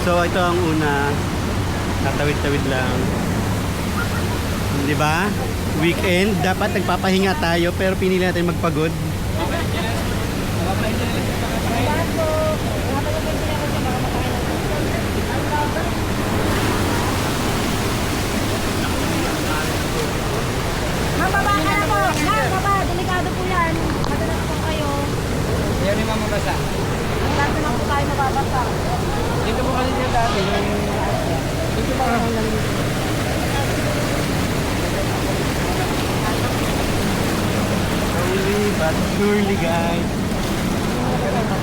So ito ang una, tatawid-tawid lang. Di ba? Weekend, dapat nagpapahinga tayo pero pinili natin magpagod. Mababa ka na po. Baba, delikado po yan. Madalas po kayo. Yan yung mamabasa. Ang dati lang po tayo mababasa. Dito po kasi yung dati. Dito pa lang lang dito. Slowly but surely guys.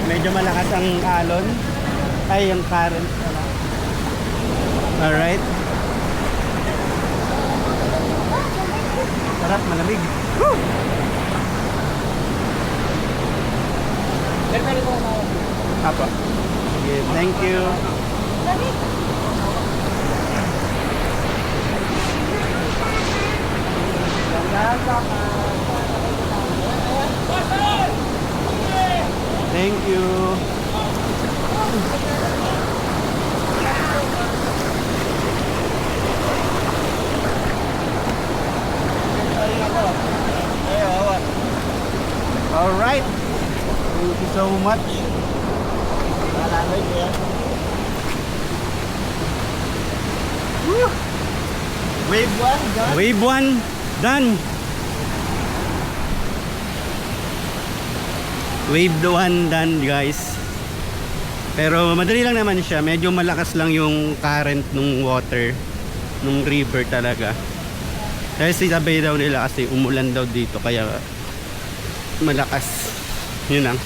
Medyo malakas ang alon. Ay, ang current. Alright. Sarap, malamig. Woo! Pero pwede po kumawag. Apo. Sige, thank you. Thank you. All right. Thank you so much. Woo! Wave 1, done. Wave 1 done. Wave 1 done guys. Pero madali lang naman siya. Medyo malakas lang yung current ng water, nung river talaga. Dahil sinabi daw nila kasi umulan daw dito kaya malakas. Yun lang.